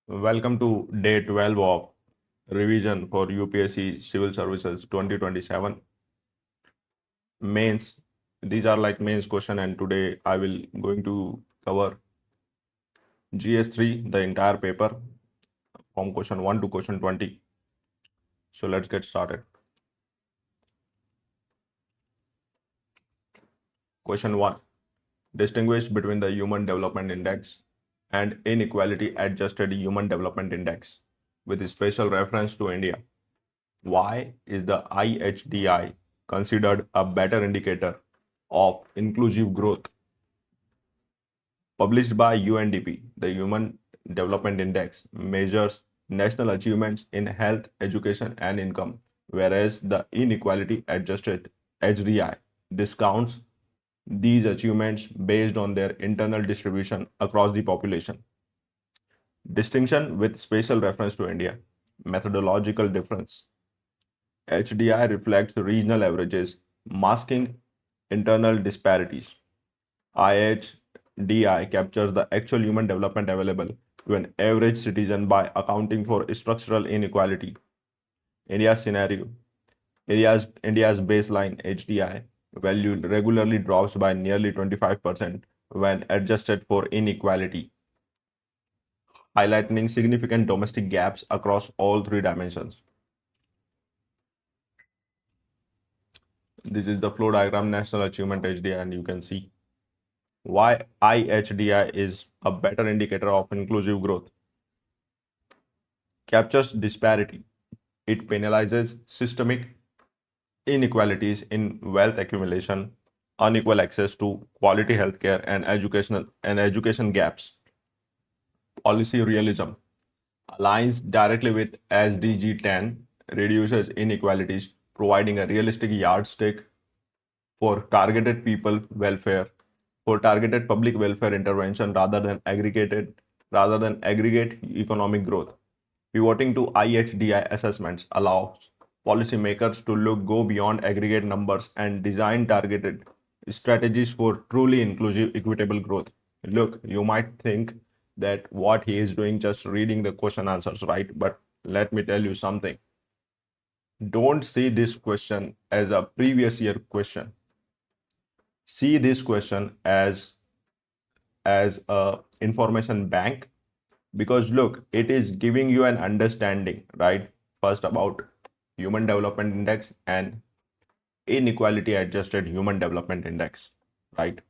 Welcome to day 12 of revision for UPSC Civil Services 2027 mains. These are like mains question, and today I will going to cover GS3, the entire paper from question 1 to question 20. So let's get started. Question 1. Distinguish between the Human Development Index and Inequality Adjusted Human Development Index with special reference to India. Why is the IHDI considered a better indicator of inclusive growth? Published by UNDP, the Human Development Index measures national achievements in health, education, and income, whereas the Inequality Adjusted HDI discounts these achievements based on their internal distribution across the population. Distinction with special reference to India. Methodological difference. HDI reflects regional averages, masking internal disparities. IHDI captures the actual human development available to an average citizen by accounting for structural inequality. India's scenario. India's baseline HDI value regularly drops by nearly 25% when adjusted for inequality, highlighting significant domestic gaps across all three dimensions. This is the flow diagram national achievement HDI, and you can see why IHDI is a better indicator of inclusive growth. Captures disparity. It penalizes systemic inequalities in wealth accumulation, unequal access to quality healthcare, and education gaps. Policy realism aligns directly with SDG 10, reduces inequalities, providing a realistic yardstick for targeted public welfare intervention rather than aggregate economic growth. Pivoting to IHDI assessments allows policymakers to go beyond aggregate numbers and design targeted strategies for truly inclusive, equitable growth. Look, you might think that what he is doing just reading the question answers, right? But let me tell you something. Don't see this question as a previous year question. See this question as a information bank, because look, it is giving you an understanding, right? First about human development index and inequality adjusted human development index, right?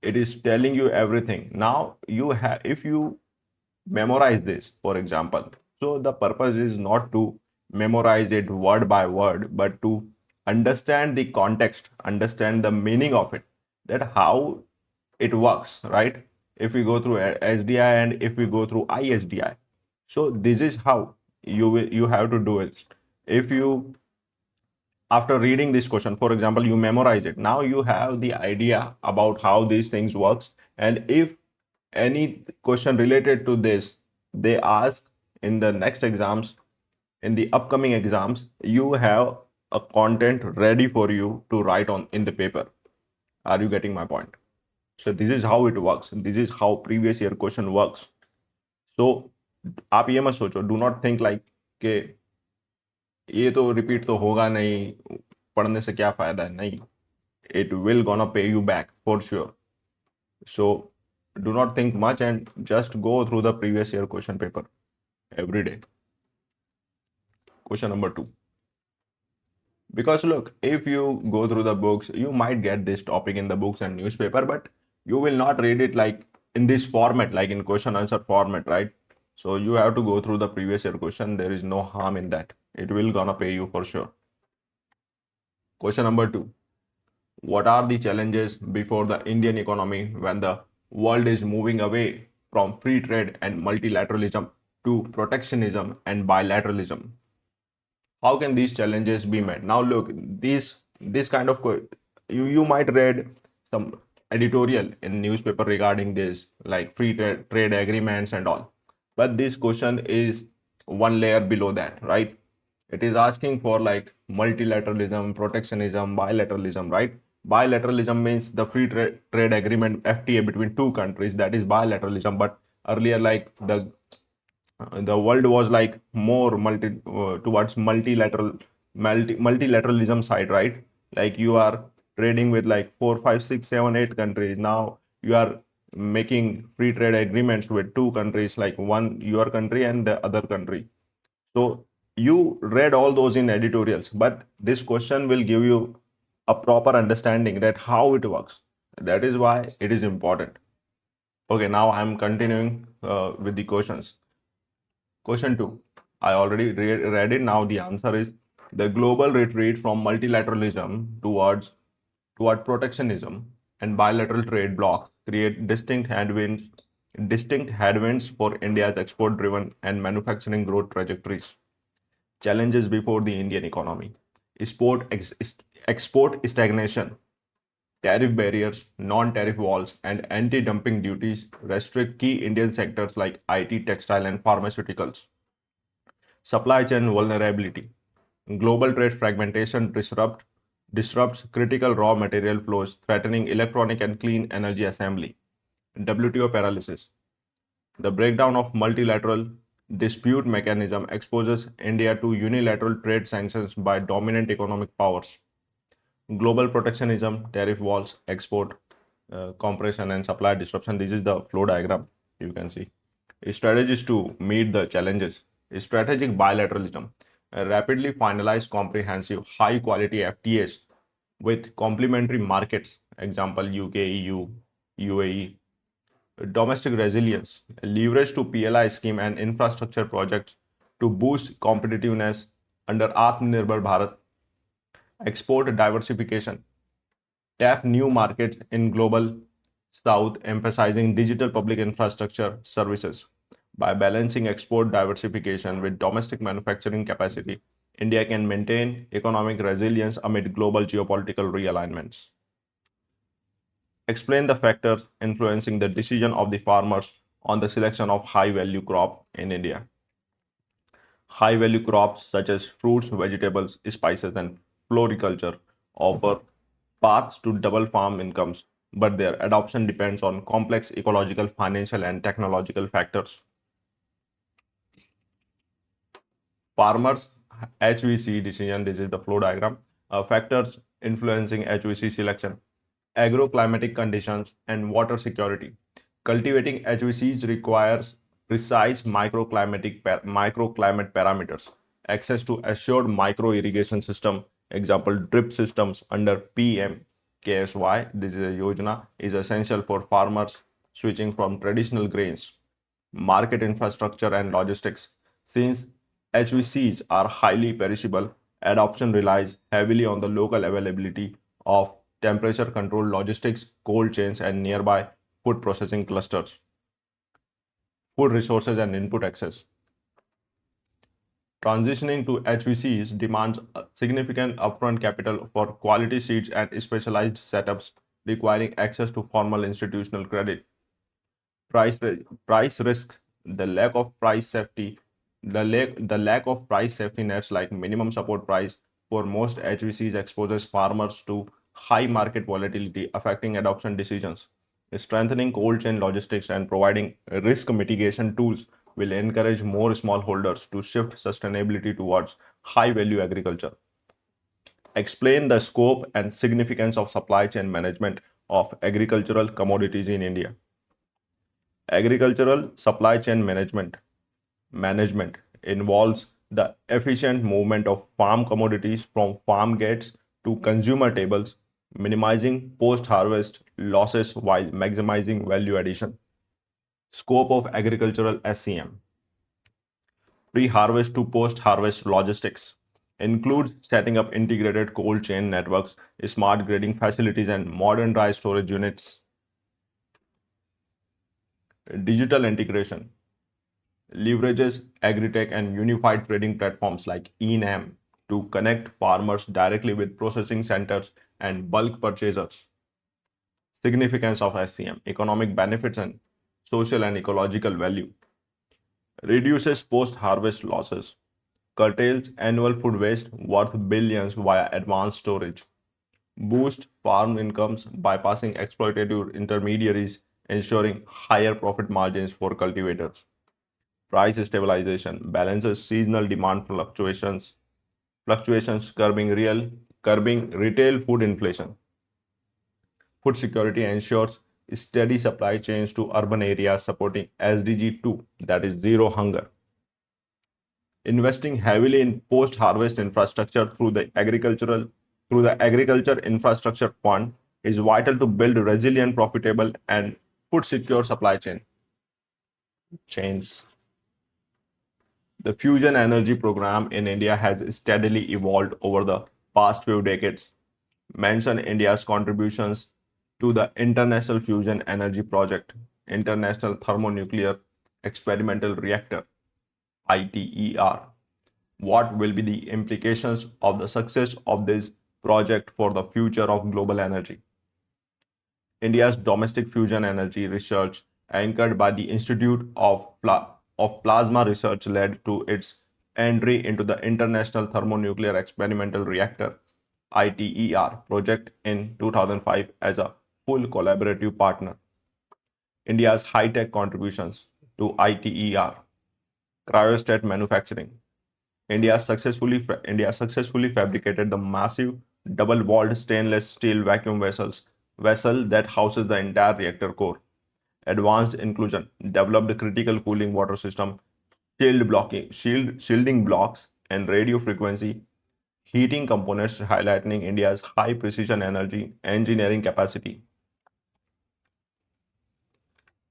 It is telling you everything. Now you have, if you memorize this, for example, so the purpose is not to memorize it word by word, but to understand the context, understand the meaning of it, that how it works, right? If we go through SDI and if we go through ISDI, so this is how you have to do it. If you, after reading this question, for example, you memorize it, now you have the idea about how these things works. And if any question related to this they ask in the next exams, in the upcoming exams, you have a content ready for you to write on in the paper. Are you getting my point? So this is how it works. This is how previous year question works. So आप ये मत सोचो, do not think like के ये तो repeat तो होगा नहीं, पढ़ने से क्या फायदा है, नहीं, it will gonna pay you back for sure. So do not think much and just go through the previous year question paper every day. Question number 2. Because look, if you go through the books, you might get this topic in the books and newspaper, but you will not read it like in this format, like in question answer format, right? So you have to go through the previous year question. There is no harm in that. It will gonna pay you for sure. Question number 2. What are the challenges before the Indian economy when the world is moving away from free trade and multilateralism to protectionism and bilateralism? How can these challenges be met? Now look, this kind of you might read some editorial in newspaper regarding this, like free trade agreements and all, but this question is one layer below that, right? It is asking for like multilateralism, protectionism, bilateralism, right? Bilateralism means the free trade agreement, FTA, between two countries, that is bilateralism. But earlier, like the The world was like more towards multilateralism side, right? Like you are trading with like 4, 5, 6, 7, 8 countries. Now you are making free trade agreements with two countries, like one your country and the other country. So you read all those in editorials, but this question will give you a proper understanding that how it works. That is why it is important. Okay, now I'm continuing with the questions. Question 2. I already read it. Now the answer is the global retreat from multilateralism toward protectionism and bilateral trade blocs create distinct headwinds for India's export-driven and manufacturing growth trajectories. Challenges before the Indian economy: export stagnation, tariff barriers, non-tariff walls, and anti-dumping duties restrict key Indian sectors like IT, textile, and pharmaceuticals. Supply chain vulnerability. Global trade fragmentation disrupts critical raw material flows, threatening electronic and clean energy assembly. WTO paralysis. The breakdown of multilateral dispute mechanism exposes India to unilateral trade sanctions by dominant economic powers. Global protectionism, tariff walls, export compression, and supply disruption. This is the flow diagram you can see. Strategies to meet the challenges: strategic bilateralism, rapidly finalize comprehensive, high quality FTAs with complementary markets, example UK, EU, UAE. Domestic resilience, leverage to PLI scheme and infrastructure projects to boost competitiveness under Atmanirbhar Bharat. Export diversification, tap new markets in global south, emphasizing digital public infrastructure services. By balancing export diversification with domestic manufacturing capacity, India can maintain economic resilience amid global geopolitical realignments. Explain the factors influencing the decision of the farmers on the selection of high value crop in India. High value crops such as fruits, vegetables, spices, and floriculture offer paths to double farm incomes, but their adoption depends on complex ecological, financial, and technological factors. Farmers HVC decision, this is the flow diagram, factors influencing HVC selection: agroclimatic conditions and water security. Cultivating HVCs requires precise microclimate parameters. Access to assured micro irrigation system, example drip systems under PMKSY, this is a yojana, is essential for farmers switching from traditional grains. Market infrastructure and logistics. Since HVCs are highly perishable, adoption relies heavily on the local availability of temperature controlled logistics, cold chains, and nearby food processing clusters. Food resources and input access. Transitioning to HVCs demands significant upfront capital for quality seeds and specialized setups requiring access to formal institutional credit. Price risk, the lack of price safety, the lack of price safety nets like minimum support price for most HVCs exposes farmers to high market volatility, affecting adoption decisions. Strengthening cold chain logistics and providing risk mitigation tools will encourage more smallholders to shift sustainability towards high value agriculture. Explain the scope and significance of supply chain management of agricultural commodities in India. Agricultural supply chain management involves the efficient movement of farm commodities from farm gates to consumer tables, minimizing post-harvest losses while maximizing value addition. Scope of agricultural SCM: pre-harvest to post-harvest logistics includes setting up integrated cold chain networks, smart grading facilities, and modern dry storage units. Digital integration leverages agritech and unified trading platforms like eNAM to connect farmers directly with processing centers and bulk purchasers. Significance of SCM: economic benefits and social and ecological value. Reduces post-harvest losses, curtails annual food waste worth billions via advanced storage, boost farm incomes bypassing exploitative intermediaries, ensuring higher profit margins for cultivators. Price stabilization balances seasonal demand fluctuations curbing retail food inflation. Food security ensures steady supply chains to urban areas supporting SDG 2, that is zero hunger. Investing heavily in post-harvest infrastructure through the agriculture infrastructure fund is vital to build resilient, profitable, and food secure supply chains. The fusion energy program in India has steadily evolved over the past few decades. Mention India's contributions to the International Fusion Energy Project, International Thermonuclear Experimental Reactor, ITER. What will be the implications of the success of this project for the future of global energy? India's domestic fusion energy research, anchored by the Institute of Plasma Research, led to its entry into the International Thermonuclear Experimental Reactor ITER project in 2005 as a full collaborative partner. India's high-tech contributions to ITER, cryostat manufacturing. India successfully fabricated the massive double-walled stainless steel vacuum vessel that houses the entire reactor core. Advanced inclusion developed critical cooling water system, shielding blocks, and radio frequency heating components, highlighting India's high precision energy engineering capacity.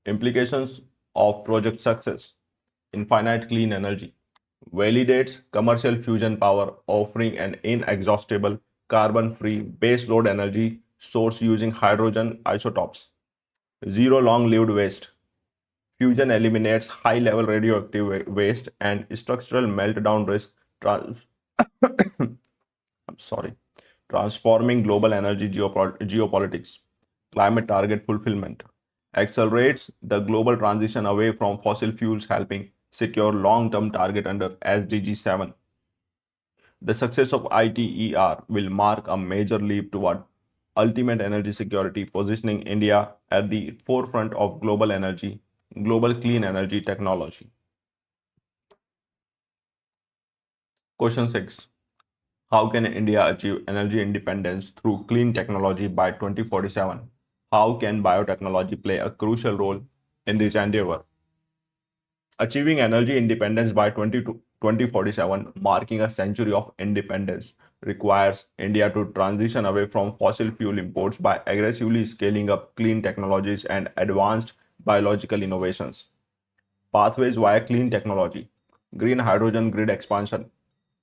Implications of project success: infinite clean energy validates commercial fusion power, offering an inexhaustible carbon-free baseload energy source using hydrogen isotopes. Zero long-lived waste. Fusion eliminates high-level radioactive waste and structural meltdown risk, trans- I'm sorry, transforming global energy geopolitics. Climate target fulfillment accelerates the global transition away from fossil fuels, helping secure long-term target under SDG 7. The success of ITER will mark a major leap toward ultimate energy security, positioning India at the forefront of global clean energy technology. Question 6. How can India achieve energy independence through clean technology by 2047? How can biotechnology play a crucial role in this endeavor? Achieving energy independence by 2047, marking a century of independence, requires India to transition away from fossil fuel imports by aggressively scaling up clean technologies and advanced biological innovations. Pathways via clean technology, green hydrogen grid expansion,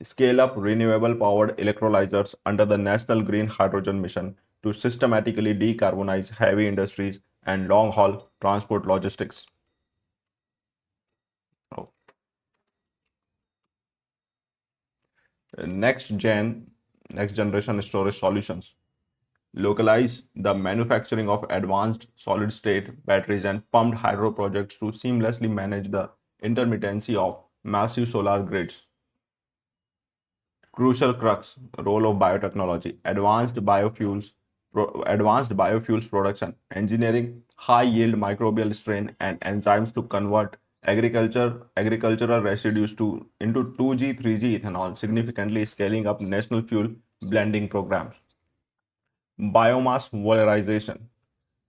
scale up renewable powered electrolyzers under the National Green Hydrogen Mission to systematically decarbonize heavy industries and long haul transport logistics. Oh. Next generation storage solutions localize the manufacturing of advanced solid state batteries and pumped hydro projects to seamlessly manage the intermittency of massive solar grids. Crucial crux role of biotechnology: advanced biofuels production, engineering high yield microbial strain and enzymes to convert agricultural residues into 2G 3G ethanol, significantly scaling up national fuel blending programs. Biomass valorization,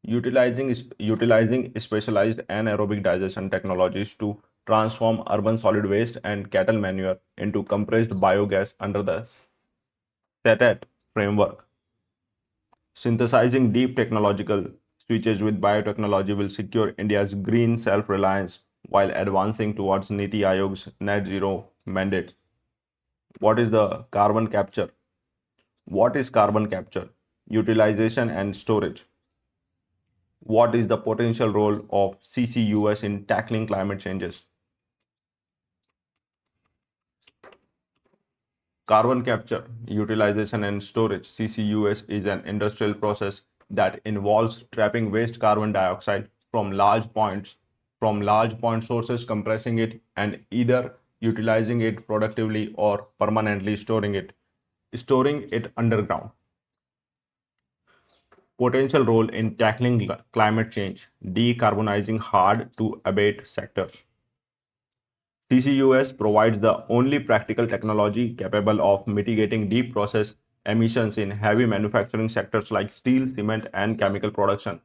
utilizing specialized anaerobic digestion technologies to transform urban solid waste and cattle manure into compressed biogas under the SETET framework. Synthesizing deep technological switches with biotechnology will secure India's green self-reliance while advancing towards Niti Aayog's net zero mandate. What is the carbon capture? What is carbon capture, utilization, and storage? What is the potential role of CCUS in tackling climate changes? Carbon capture, utilization, and storage (CCUS) is an industrial process that involves trapping waste carbon dioxide from large point sources, compressing it, and either utilizing it productively or permanently storing it underground. Potential role in tackling climate change, decarbonizing hard to abate sectors. CCUS provides the only practical technology capable of mitigating deep process emissions in heavy manufacturing sectors like steel, cement, and chemical production,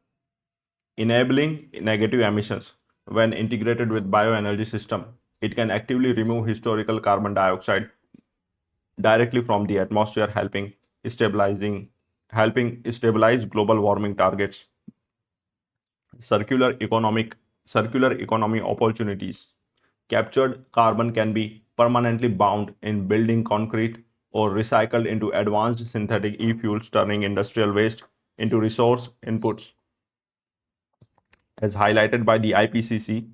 enabling negative emissions. When integrated with bioenergy system, it can actively remove historical carbon dioxide directly from the atmosphere, stabilizing helping stabilize global warming targets. Circular economic circular economy opportunities. Captured carbon can be permanently bound in building concrete or recycled into advanced synthetic e-fuels, turning industrial waste into resource inputs. As highlighted by the IPCC,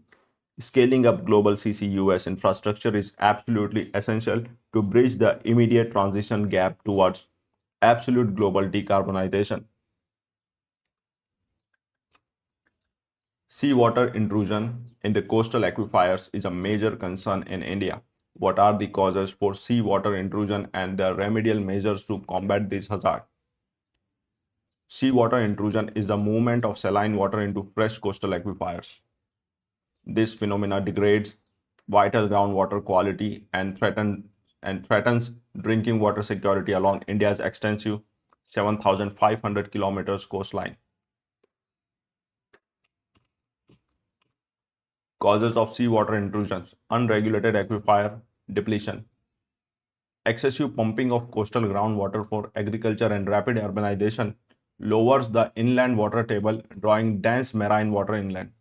scaling up global CCUS infrastructure is absolutely essential to bridge the immediate transition gap towards absolute global decarbonization. Seawater intrusion in the coastal aquifers is a major concern in India. What are the causes for seawater intrusion and the remedial measures to combat this hazard? Seawater intrusion is the movement of saline water into fresh coastal aquifers. This phenomena degrades vital groundwater quality and threatens drinking water security along India's extensive 7,500 kilometers coastline. Causes of seawater intrusions: unregulated aquifer depletion, excessive pumping of coastal groundwater for agriculture, and rapid urbanization lowers the inland water table, drawing dense marine water inland.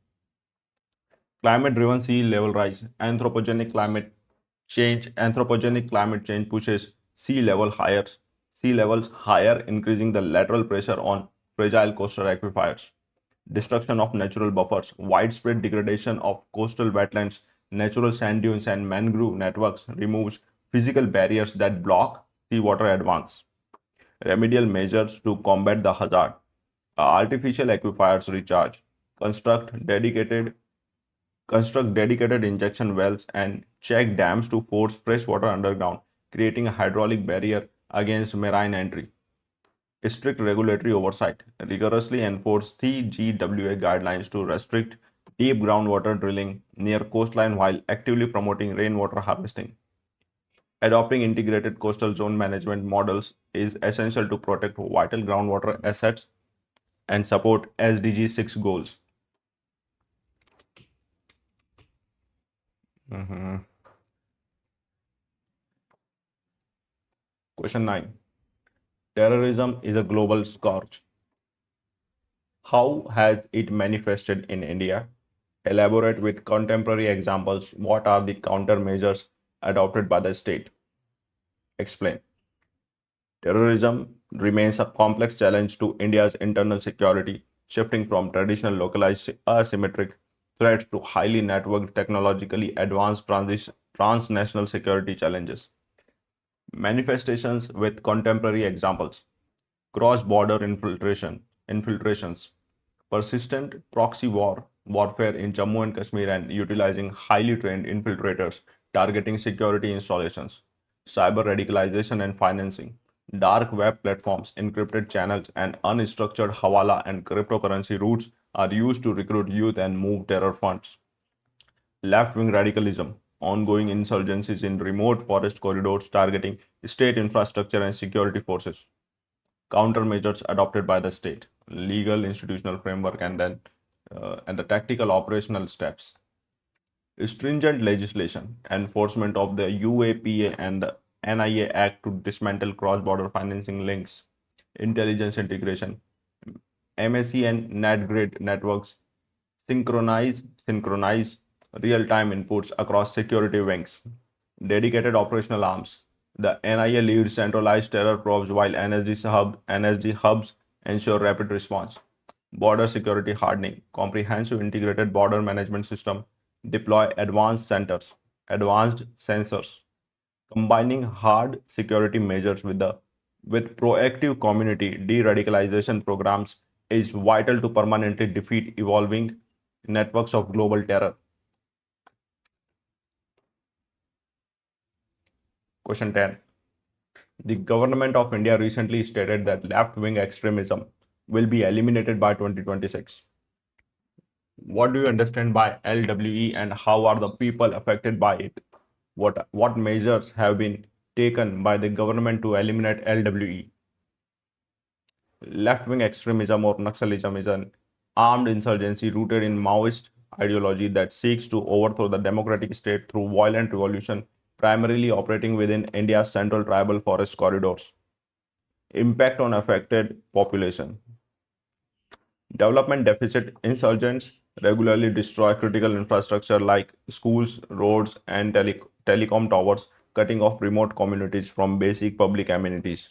Climate driven sea level rise. Anthropogenic climate change pushes sea levels higher, increasing the lateral pressure on fragile coastal aquifers. Destruction of natural buffers. Widespread degradation of coastal wetlands, natural sand dunes, and mangrove networks removes physical barriers that block seawater advance. Remedial measures to combat the hazard. Artificial aquifers recharge. Construct dedicated Construct dedicated injection wells and check dams to force fresh water underground, creating a hydraulic barrier against marine entry. Strict regulatory oversight. Rigorously enforce CGWA guidelines to restrict deep groundwater drilling near coastline while actively promoting rainwater harvesting. Adopting integrated coastal zone management models is essential to protect vital groundwater assets and support SDG 6 goals. Question 9. Terrorism is a global scourge. How has it manifested in India? Elaborate with contemporary examples. What are the countermeasures adopted by the state? Explain. Terrorism remains a complex challenge to India's internal security, shifting from traditional localized asymmetric threats to highly networked, technologically advanced transnational security challenges. Manifestations with contemporary examples: cross-border infiltrations, persistent proxy warfare in Jammu and Kashmir and utilizing highly trained infiltrators targeting security installations, cyber radicalization and financing, dark web platforms, encrypted channels, and unstructured hawala and cryptocurrency routes are used to recruit youth and move terror funds. Left-wing radicalism, ongoing insurgencies in remote forest corridors targeting state infrastructure and security forces. Countermeasures adopted by the state, legal institutional framework, and the tactical operational steps. Stringent legislation, enforcement of the UAPA and the NIA Act to dismantle cross-border financing links, intelligence integration, MSC and NatGrid networks synchronize real-time inputs across security wings, dedicated operational arms. The NIA leads centralized terror probes while NSG hubs ensure rapid response. Border security hardening, comprehensive integrated border management system, deploy advanced sensors, combining hard security measures with proactive community de-radicalization programs is vital to permanently defeat evolving networks of global terror. Question 10. The government of India recently stated that left-wing extremism will be eliminated by 2026. What do you understand by LWE and how are the people affected by it? What measures have been taken by the government to eliminate LWE? Left-wing extremism or Naxalism is an armed insurgency rooted in Maoist ideology that seeks to overthrow the democratic state through violent revolution, primarily operating within India's central tribal forest corridors. Impact on affected population. Development deficit insurgents regularly destroy critical infrastructure like schools, roads, and telecom towers, cutting off remote communities from basic public amenities.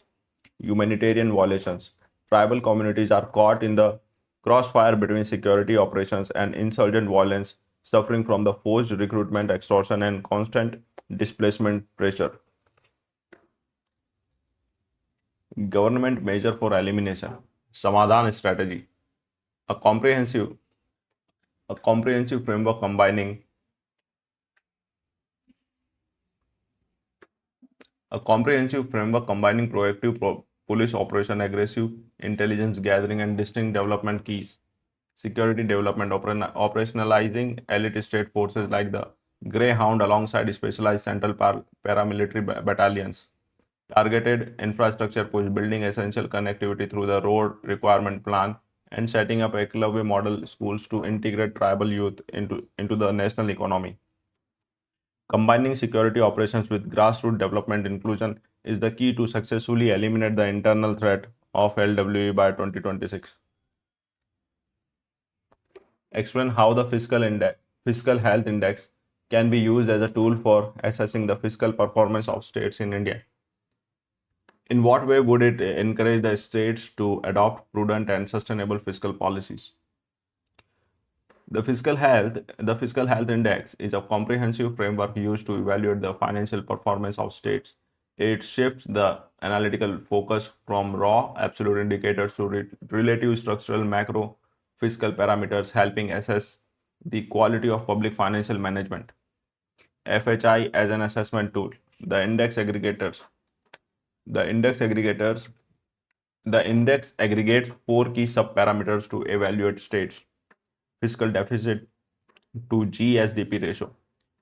Humanitarian violations. Tribal communities are caught in the crossfire between security operations and insurgent violence, suffering from the forced recruitment, extortion, and constant displacement pressure. Government measure for elimination. Samadhan strategy. A comprehensive a comprehensive framework combining proactive police operation, aggressive intelligence gathering, and distinct development keys. Security development, operationalizing elite state forces like the Greyhound alongside specialized central paramilitary battalions. Targeted infrastructure push, building essential connectivity through the road requirement plan, and setting up Eklavya model schools to integrate tribal youth into the national economy. Combining security operations with grassroots development inclusion is the key to successfully eliminate the internal threat of LWE by 2026. Explain how the fiscal health index can be used as a tool for assessing the fiscal performance of states in India. In what way would it encourage the states to adopt prudent and sustainable fiscal policies? The fiscal health index is a comprehensive framework used to evaluate the financial performance of states. It shifts the analytical focus from raw absolute indicators to relative structural macro fiscal parameters, helping assess the quality of public financial management. FHI as an assessment tool. The index aggregators. The index aggregators. The index aggregates four key subparameters to evaluate states: fiscal deficit to GSDP ratio,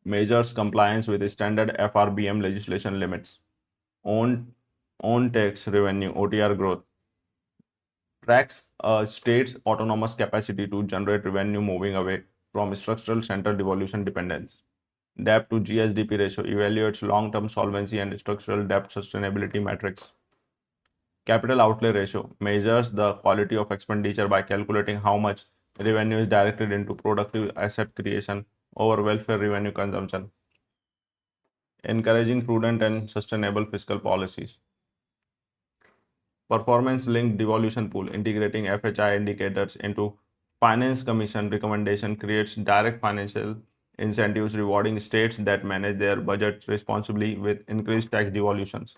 measures compliance with standard FRBM legislation limits, own tax revenue OTR growth, tracks a state's autonomous capacity to generate revenue moving away from structural central devolution dependence. Debt to GSDP ratio evaluates long-term solvency and structural debt sustainability metrics. Capital outlay ratio measures the quality of expenditure by calculating how much revenue is directed into productive asset creation over welfare revenue consumption. Encouraging prudent and sustainable fiscal policies. Performance linked devolution pool integrating FHI indicators into Finance Commission recommendation creates direct financial incentives rewarding states that manage their budgets responsibly with increased tax devolutions.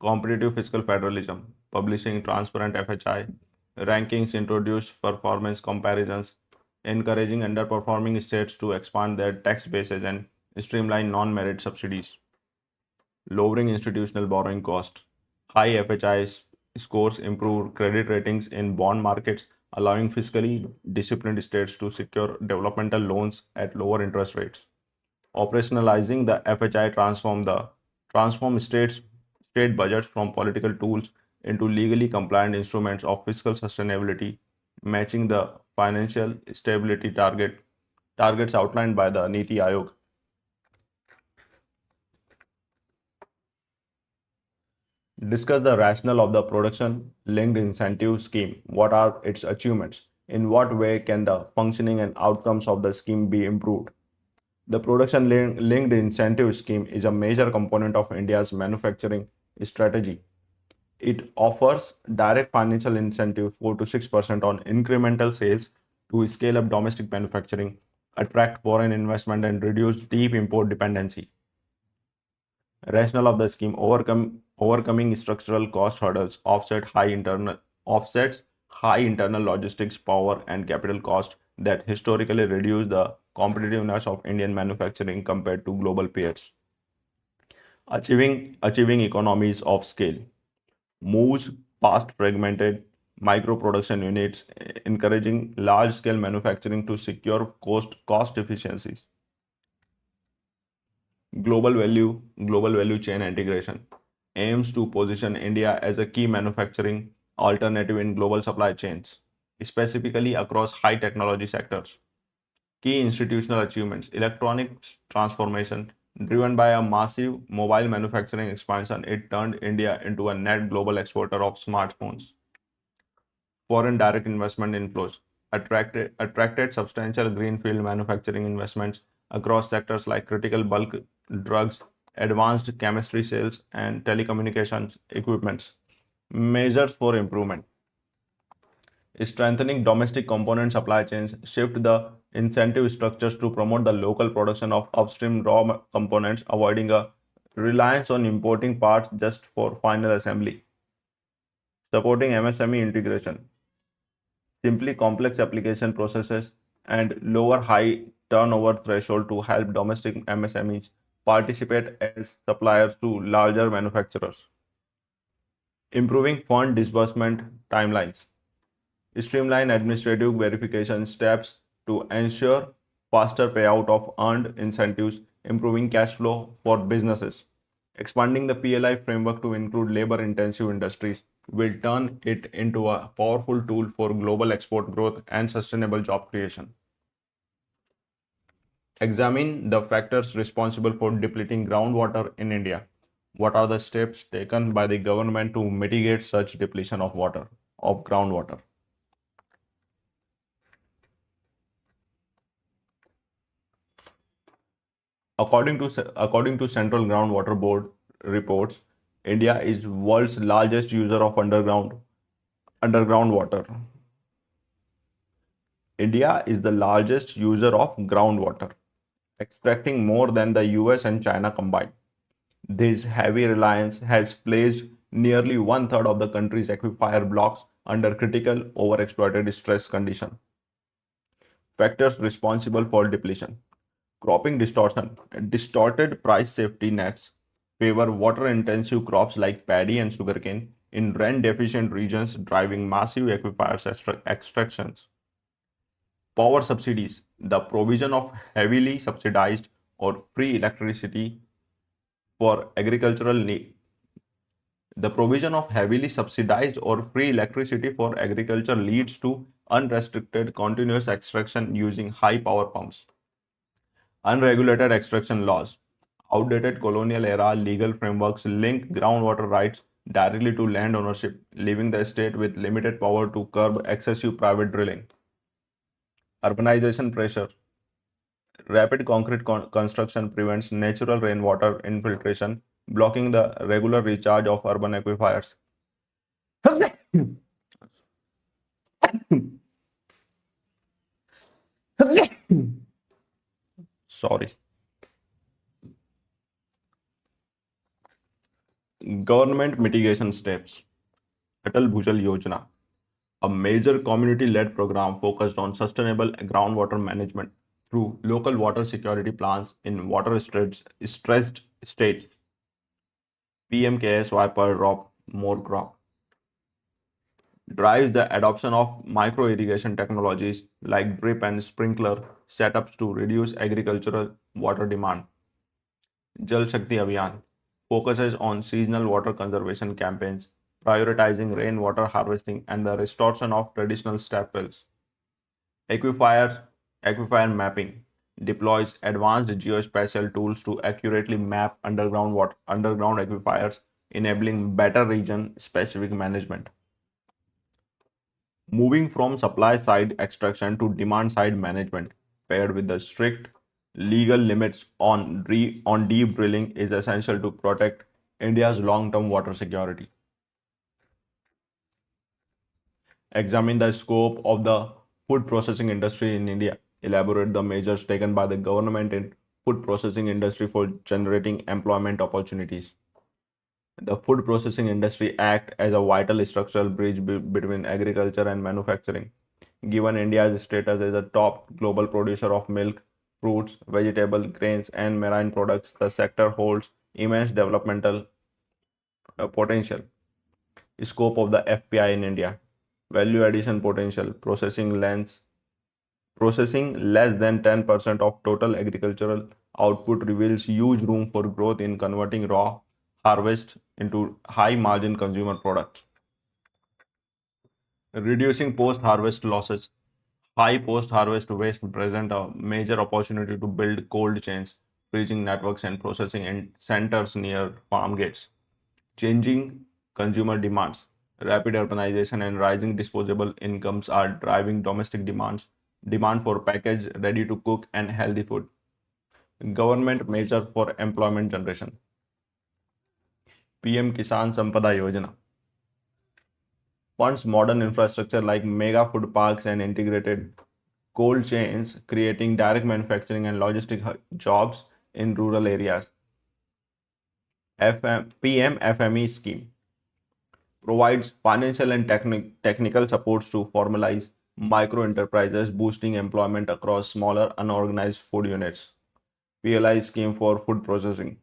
Competitive fiscal federalism, publishing transparent FHI rankings introduce performance comparisons, encouraging underperforming states to expand their tax bases and streamline non-merit subsidies. Lowering institutional borrowing costs. High FHI scores improve credit ratings in bond markets, allowing fiscally disciplined states to secure developmental loans at lower interest rates. Operationalizing the FHI transform state budgets from political tools into legally compliant instruments of fiscal sustainability, matching the financial stability targets outlined by the Niti Aayog. Discuss the rationale of the production linked incentive scheme. What are its achievements? In what way can the functioning and outcomes of the scheme be improved? The production linked incentive scheme is a major component of India's manufacturing strategy. It offers direct financial incentive 4 to 6% on incremental sales to scale up domestic manufacturing, attract foreign investment, and reduce deep import dependency. Rationale of the scheme: overcoming structural cost hurdles, offsets high internal logistics, power, and capital cost that historically reduce the competitiveness of Indian manufacturing compared to global peers. Achieving economies of scale, moves past fragmented micro production units, encouraging large-scale manufacturing to secure cost efficiencies. Global value chain integration aims to position India as a key manufacturing alternative in global supply chains, specifically across high technology sectors. Key institutional achievements: electronics transformation. Driven by a massive mobile manufacturing expansion, it turned India into a net global exporter of smartphones. Foreign direct investment inflows attracted substantial greenfield manufacturing investments across sectors like critical bulk drugs, advanced chemistry sales, and telecommunications equipments. Measures for improvement: strengthening domestic component supply chains, shift the incentive structures to promote the local production of upstream components, avoiding a reliance on importing parts just for final assembly. Supporting MSME integration, simply complex application processes and lower high turnover threshold to help domestic MSMEs participate as suppliers to larger manufacturers. Improving fund disbursement timelines, streamline administrative verification steps to ensure faster payout of earned incentives, improving cash flow for businesses. Expanding the PLI framework to include labor intensive industries will turn it into a powerful tool for global export growth and sustainable job creation. Examine the factors responsible for depleting groundwater in India. What are the steps taken by the government to mitigate such depletion of groundwater? According to Central Groundwater Board reports, India is world's largest user of underground water. India is the largest user of groundwater, extracting more than the US and China combined. This heavy reliance has placed nearly one third of the country's aquifer blocks under critical overexploited stress condition. Factors responsible for depletion: cropping distortion. Distorted price safety nets favor water intensive crops like paddy and sugarcane in rain deficient regions, driving massive aquifer extractions. Power subsidies. The provision of heavily subsidized or free electricity for agricultural need. The provision of heavily subsidized or free electricity for agriculture leads to unrestricted continuous extraction using high power pumps. Unregulated extraction laws. Outdated colonial era legal frameworks link groundwater rights directly to land ownership, leaving the state with limited power to curb excessive private drilling. Urbanization pressure. Rapid concrete construction prevents natural rainwater infiltration, blocking the regular recharge of urban aquifers. Sorry. Government mitigation steps. Atal Bhujal Yojana, a major community-led program focused on sustainable groundwater management through local water security plans in stressed states. PMKSY per drop, more crop. Drives the adoption of micro irrigation technologies like drip and sprinkler setups to reduce agricultural water demand. Jal Shakti Abhiyan focuses on seasonal water conservation campaigns, prioritizing rainwater harvesting and the restoration of traditional step wells. Aquifer, Aquifer mapping deploys advanced geospatial tools to accurately map underground aquifers, enabling better region-specific management. Moving from supply-side extraction to demand-side management, paired with the strict legal limits on deep drilling, is essential to protect India's long-term water security. Examine the scope of the food processing industry in India. Elaborate the measures taken by the government in food processing industry for generating employment opportunities. The Food Processing Industry act as a vital structural bridge between agriculture and manufacturing. Given India's status as a top global producer of milk, fruits, vegetables, grains, and marine products, the sector holds immense developmental potential. Scope of the FPI in India. Value addition potential, processing less than 10% of total agricultural output reveals huge room for growth in converting raw harvest into high margin consumer products. Reducing post harvest losses. High post harvest waste present a major opportunity to build cold chains, freezing networks, and processing centers near farm gates. Changing consumer demands. Rapid urbanization and rising disposable incomes are driving domestic demand for packaged, ready to cook, and healthy food. Government measure for employment generation. PM Kisan Sampada Yojana funds modern infrastructure like mega food parks and integrated cold chains, creating direct manufacturing and logistic jobs in rural areas. PM FME scheme provides financial and technical supports to formalize micro enterprises, boosting employment across smaller unorganized food units. PLI scheme for food processing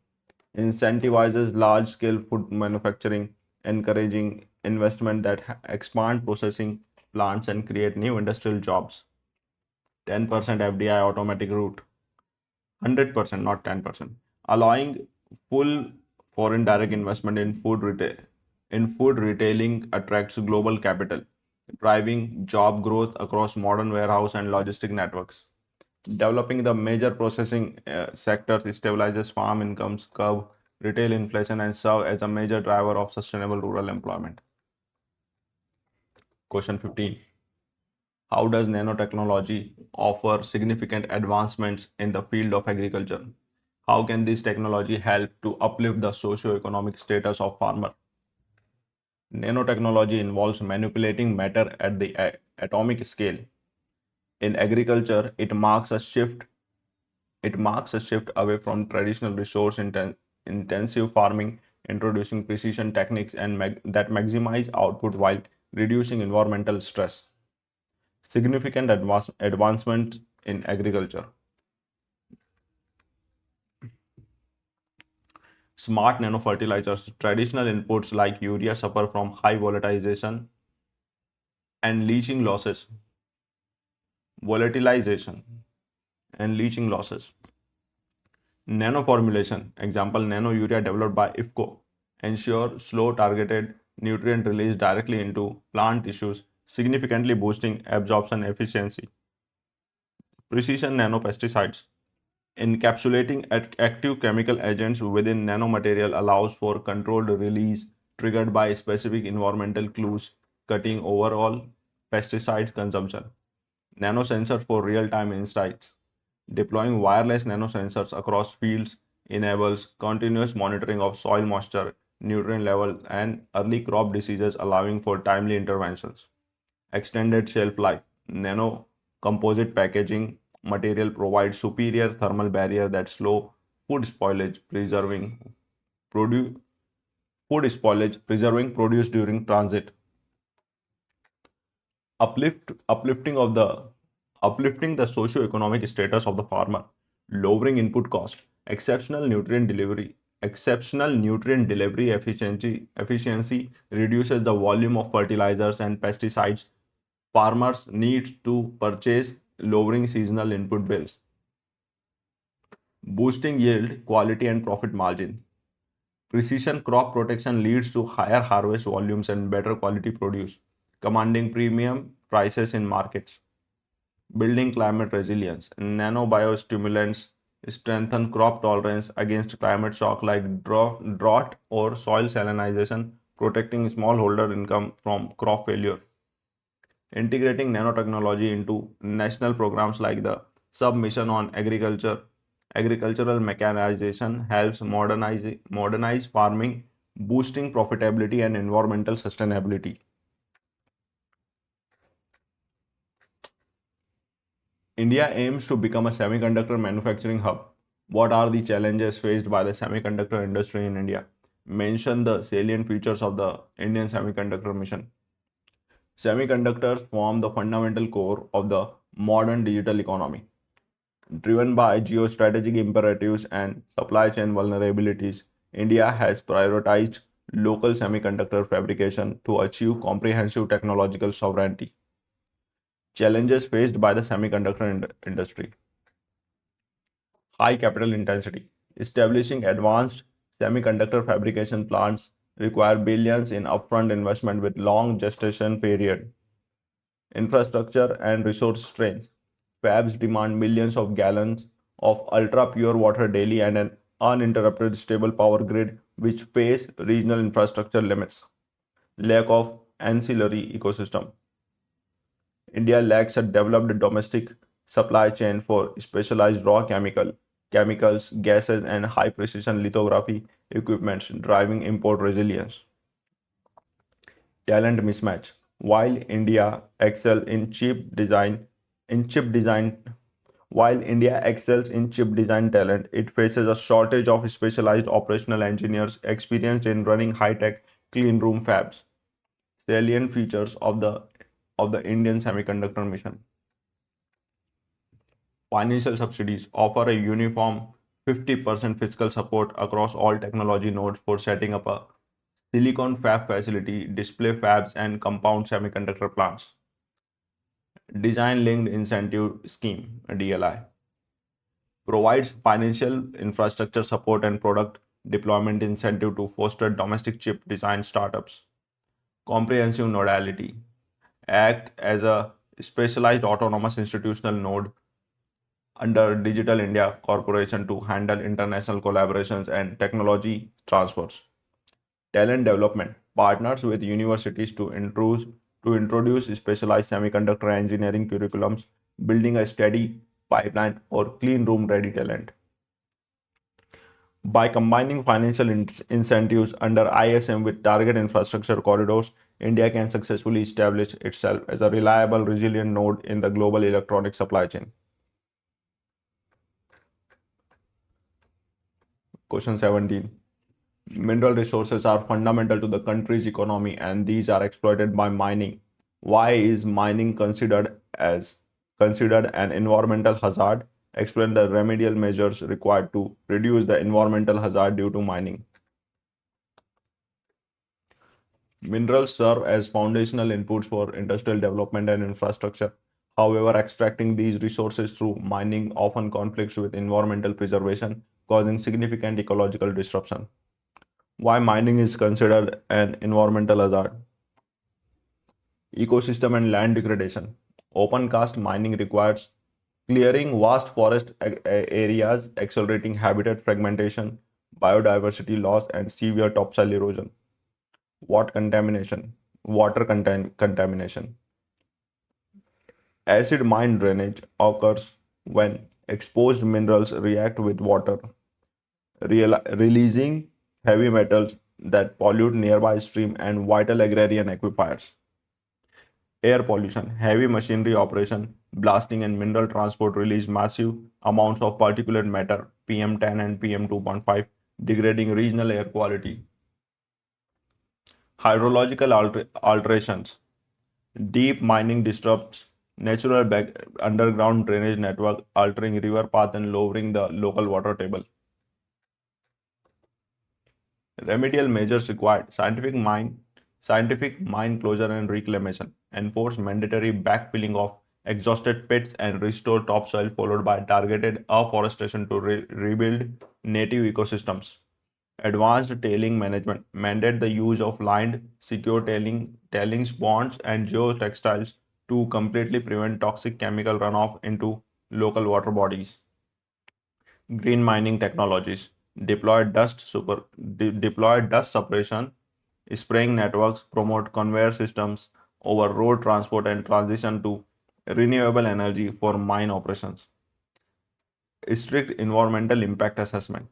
incentivizes large scale food manufacturing, encouraging investment that expand processing plants and create new industrial jobs. 10% FDI automatic route, 100%, not 10%, allowing full foreign direct investment in food retailing attracts global capital, driving job growth across modern warehouse and logistic networks. Developing the major processing sectors stabilizes farm incomes, curb retail inflation, and serve as a major driver of sustainable rural employment. Question 15. How does nanotechnology offer significant advancements in the field of agriculture? How can this technology help to uplift the socio-economic status of farmer? Nanotechnology involves manipulating matter at the atomic scale. In agriculture, it marks a shift away from traditional resource intensive farming, introducing precision techniques that maximize output while reducing environmental stress. Significant advancement in agriculture. Smart nanofertilizers. Traditional inputs like urea suffer from high volatilization and leaching losses. Volatilization and leaching losses. Nanoformulation, example nano urea developed by IFCO, ensure slow targeted nutrient release directly into plant tissues, significantly boosting absorption efficiency. Precision nanopesticides, encapsulating active chemical agents within nanomaterial allows for controlled release triggered by specific environmental clues, cutting overall pesticide consumption. Nanosensor for real-time insights. Deploying wireless nanosensors across fields enables continuous monitoring of soil moisture, nutrient level, and early crop diseases, allowing for timely interventions. Extended shelf life. Nano composite packaging material provides superior thermal barrier that slow food spoilage, produ- preserving produce during transit. Uplifting the socio-economic status of the farmer, lowering input cost, exceptional nutrient delivery efficiency reduces the volume of fertilizers and pesticides farmers need to purchase, lowering seasonal input bills. Boosting yield, quality, and profit margin. Precision crop protection leads to higher harvest volumes and better quality produce, commanding premium prices in markets. Building climate resilience. Nanobiostimulants strengthen crop tolerance against climate shock like drought or soil salinization, protecting smallholder income from crop failure. Integrating nanotechnology into national programs like the Submission on Agricultural mechanization helps modernize farming, boosting profitability and environmental sustainability. India aims to become a semiconductor manufacturing hub. What are the challenges faced by the semiconductor industry in India? Mention the salient features of the Indian semiconductor mission. Semiconductors form the fundamental core of the modern digital economy. Driven by geostrategic imperatives and supply chain vulnerabilities, India has prioritized local semiconductor fabrication to achieve comprehensive technological sovereignty. Challenges faced by the semiconductor industry. High capital intensity. Establishing advanced semiconductor fabrication plants require billions in upfront investment with long gestation period. Infrastructure and resource strains. Fabs demand millions of gallons of ultra pure water daily and an uninterrupted stable power grid which face regional infrastructure limits. Lack of ancillary ecosystem. India lacks a developed domestic supply chain for specialized raw chemicals, gases, and high precision lithography equipments, driving import resilience. Talent mismatch. While India excels in chip design, while India excels in chip design talent, it faces a shortage of specialized operational engineers experienced in running high-tech clean room fabs. Salient features of the Indian semiconductor mission. Financial subsidies offer a uniform 50% fiscal support across all technology nodes for setting up a silicon fab facility, display fabs, and compound semiconductor plants. Design Linked Incentive Scheme (DLI) provides financial infrastructure support and product deployment incentive to foster domestic chip design startups. Comprehensive nodality act as a specialized autonomous institutional node under Digital India Corporation to handle international collaborations and technology transfers. Talent development partners with universities to introduce specialized semiconductor engineering curriculums, building a steady pipeline or clean room ready talent. By combining financial incentives under ISM with target infrastructure corridors, India can successfully establish itself as a reliable, resilient node in the global electronic supply chain. Question 17. Mineral resources are fundamental to the country's economy and these are exploited by mining. Why is mining considered an environmental hazard? Explain the remedial measures required to reduce the environmental hazard due to mining. Minerals serve as foundational inputs for industrial development and infrastructure. However, extracting these resources through mining often conflicts with environmental preservation, causing significant ecological disruption. Why mining is considered an environmental hazard? Ecosystem and land degradation. Open cast mining requires clearing vast forest areas, accelerating habitat fragmentation, biodiversity loss, and severe topsoil erosion. Water contamination. Contamination. Acid mine drainage occurs when exposed minerals react with water, releasing heavy metals that pollute nearby stream and vital agrarian aquifers. Air pollution, heavy machinery operation, blasting and mineral transport release massive amounts of particulate matter PM10 and PM2.5, degrading regional air quality. Hydrological alterations, deep mining disrupts natural underground drainage network, altering river path and lowering the local water table. Remedial measures required: scientific mine closure and reclamation, enforce mandatory backfilling of exhausted pits and restore topsoil, followed by targeted afforestation to rebuild native ecosystems. Advanced tailing management, mandate the use of lined, secure tailings ponds and geotextiles to completely prevent toxic chemical runoff into local water bodies. Green mining technologies, deploy dust suppression, spraying networks, promote conveyor systems over road transport and transition to renewable energy for mine operations. Strict environmental impact assessment,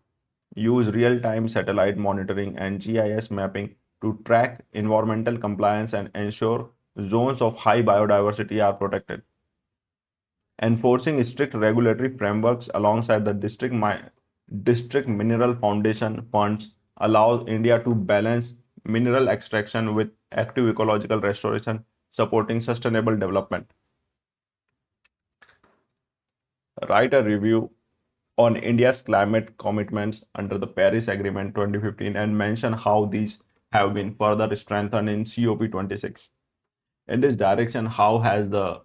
use real-time satellite monitoring and GIS mapping to track environmental compliance and ensure zones of high biodiversity are protected. Enforcing strict regulatory frameworks alongside the district mineral foundation funds allows India to balance mineral extraction with active ecological restoration, supporting sustainable development. Write a review on India's climate commitments under the Paris Agreement 2015 and mention how these have been further strengthened in COP26. In this direction, how has the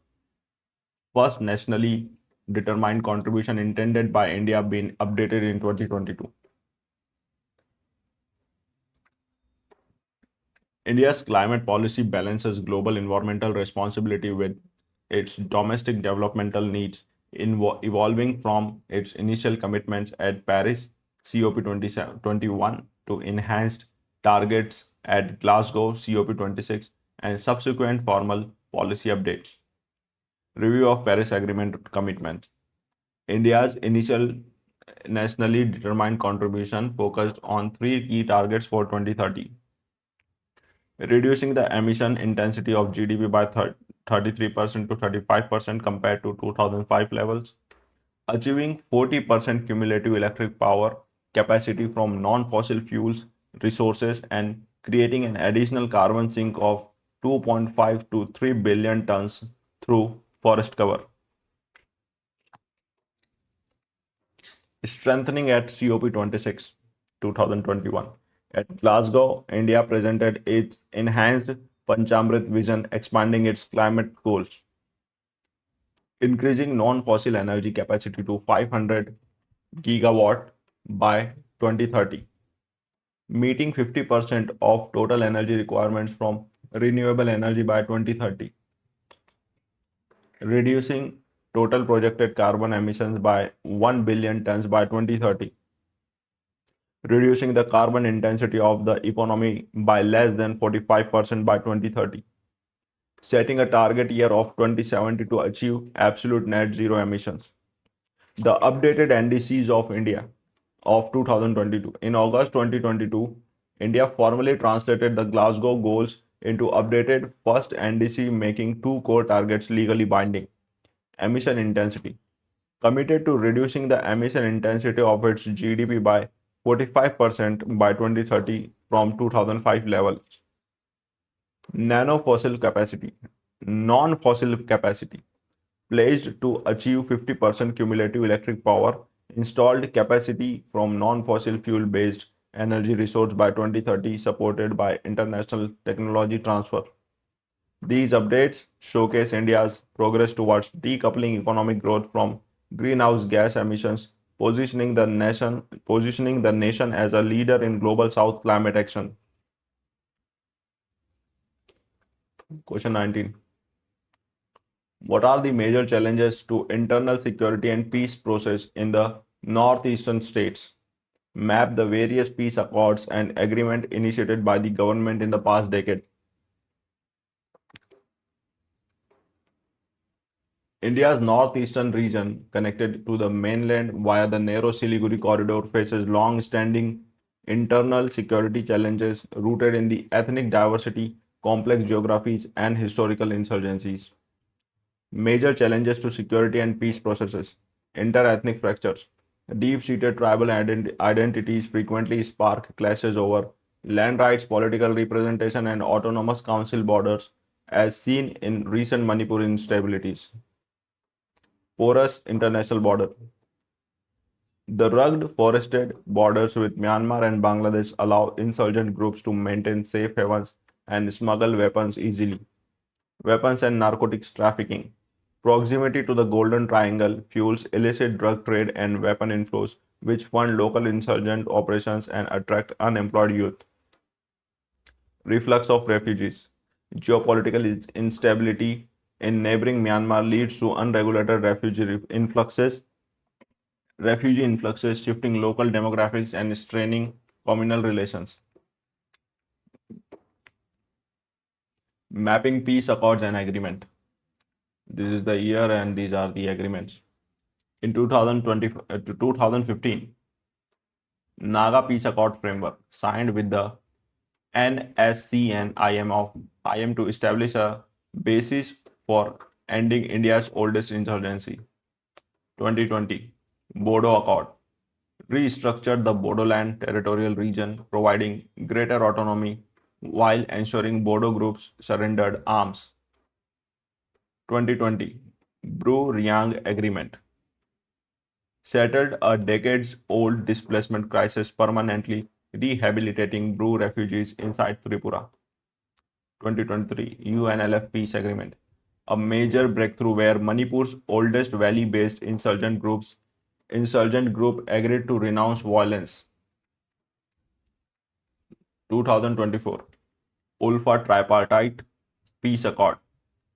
first nationally determined contribution intended by India been updated in 2022? India's climate policy balances global environmental responsibility with its domestic developmental needs, evolving from its initial commitments at Paris COP21 to enhanced targets at Glasgow COP26 and subsequent formal policy updates. Review of Paris Agreement commitments. India's initial nationally determined contribution focused on three key targets for 2030: reducing the emission intensity of GDP by 33% to 35% compared to 2005 levels, achieving 40% cumulative electric power capacity from non-fossil fuels resources, and creating an additional carbon sink of 2.5 to 3 billion tons through forest cover. Strengthening at COP26 2021. At Glasgow, India presented its enhanced Panchamrit vision, expanding its climate goals, increasing non-fossil energy capacity to 500 gigawatt by 2030, meeting 50% of total energy requirements from renewable energy by 2030, reducing total projected carbon emissions by 1 billion tons by 2030, reducing the carbon intensity of the economy by less than 45% by 2030, setting a target year of 2070 to achieve absolute net zero emissions. The updated NDCs of India of 2022. In August 2022, India formally translated the Glasgow goals into updated first NDC, making two core targets legally binding: emission intensity, committed to reducing the emission intensity of its GDP by 45% by 2030 from 2005 levels. Nano-fossil capacity, non-fossil capacity, pledged to achieve 50% cumulative electric power installed capacity from non-fossil fuel-based energy resource by 2030, supported by international technology transfer. These updates showcase India's progress towards decoupling economic growth from greenhouse gas emissions, positioning the nation as a leader in global South climate action. Question 19. What are the major challenges to internal security and peace process in the northeastern states? Map the various peace accords and agreement initiated by the government in the past decade. India's northeastern region, connected to the mainland via the narrow Siliguri corridor, faces long-standing internal security challenges rooted in the ethnic diversity, complex geographies, and historical insurgencies. Major challenges to security and peace processes: inter-ethnic fractures. Deep-seated tribal identities frequently spark clashes over land rights, political representation, and autonomous council borders, as seen in recent Manipur instabilities. Porous international border. The rugged forested borders with Myanmar and Bangladesh allow insurgent groups to maintain safe havens and smuggle weapons easily. Weapons and narcotics trafficking. Proximity to the Golden Triangle fuels illicit drug trade and weapon inflows, which fund local insurgent operations and attract unemployed youth. Reflux of refugees. Geopolitical instability in neighboring Myanmar leads to unregulated refugee influxes, shifting local demographics and straining communal relations. Mapping peace accords and agreement. This is the year and these are the agreements. In 2020 to 2015, Naga Peace Accord Framework signed with the NSC and IM to establish a basis for ending India's oldest insurgency. 2020, Bodo Accord restructured the Bodoland territorial region, providing greater autonomy while ensuring Bodo groups surrendered arms. 2020, Bru-Riang Agreement settled a decades-old displacement crisis, permanently rehabilitating Bru refugees inside Tripura. 2023 UNLF Peace Agreement, a major breakthrough where Manipur's oldest valley-based insurgent group agreed to renounce violence. 2024 ULFA Tripartite Peace Accord.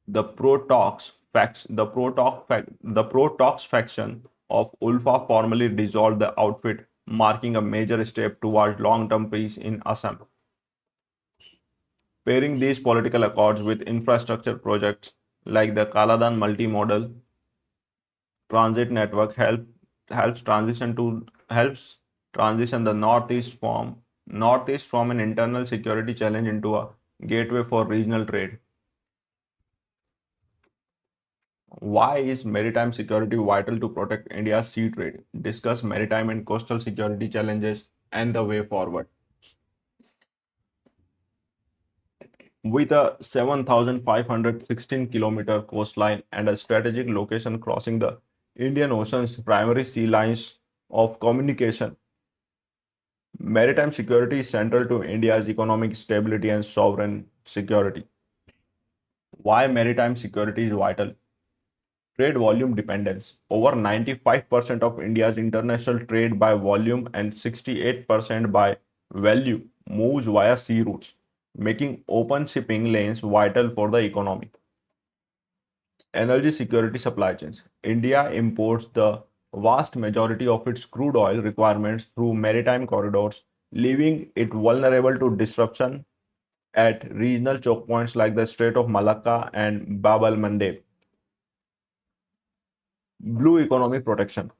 The pro-talks faction of ULFA formally dissolved the outfit, marking a major step towards long-term peace in Assam. Pairing these political accords with infrastructure projects like the Kaladan multimodal transit network helps transition the northeast from an internal security challenge into a gateway for regional trade. Why is maritime security vital to protect India's sea trade? Discuss maritime and coastal security challenges and the way forward. With a 7,516-kilometer coastline and a strategic location crossing the Indian Ocean's primary sea lines of communication, maritime security is central to India's economic stability and sovereign security. Why maritime security is vital? Trade volume dependence. Over 95% of India's international trade by volume and 68% by value moves via sea routes, making open shipping lanes vital for the economy. Energy security supply chains. India imports the vast majority of its crude oil requirements through maritime corridors, leaving it vulnerable to disruption at regional choke points like the Strait of Malacca and Bab el Mandeb. Blue economy protection.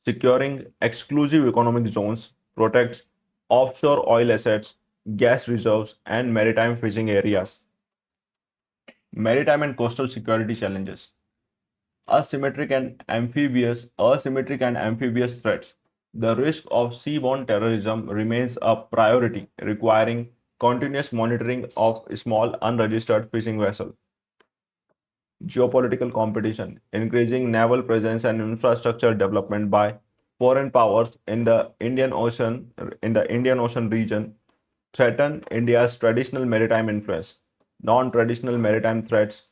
Securing exclusive economic zones protects offshore oil assets, gas reserves, and maritime fishing areas. Maritime and coastal security challenges. Asymmetric and amphibious threats. The risk of seaborne terrorism remains a priority, requiring continuous monitoring of small unregistered fishing vessels. Geopolitical competition, increasing naval presence and infrastructure development by foreign powers in the Indian Ocean region threaten India's traditional maritime influence. Non-traditional maritime threats,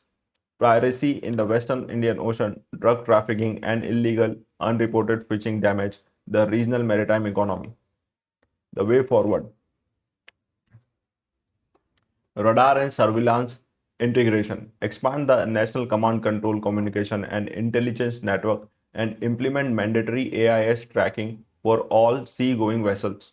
piracy in the Western Indian Ocean, drug trafficking, and illegal unreported fishing damage the regional maritime economy. The way forward. Radar and surveillance integration. Expand the national command control communication and intelligence network and implement mandatory AIS tracking for all seagoing vessels.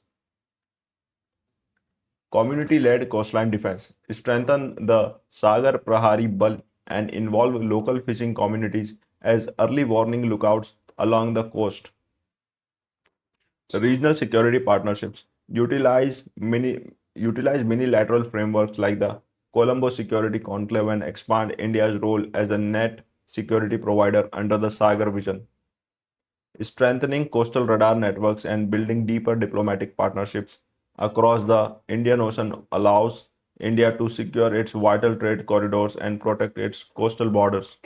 Community-led coastline defense. Strengthen the Sagar Prahari Bal and involve local fishing communities as early warning lookouts along the coast. Regional security partnerships. Utilize mini-lateral frameworks like the Colombo Security Conclave and expand India's role as a net security provider under the Sagar vision. Strengthening coastal radar networks and building deeper diplomatic partnerships across the Indian Ocean allows India to secure its vital trade corridors and protect its coastal borders.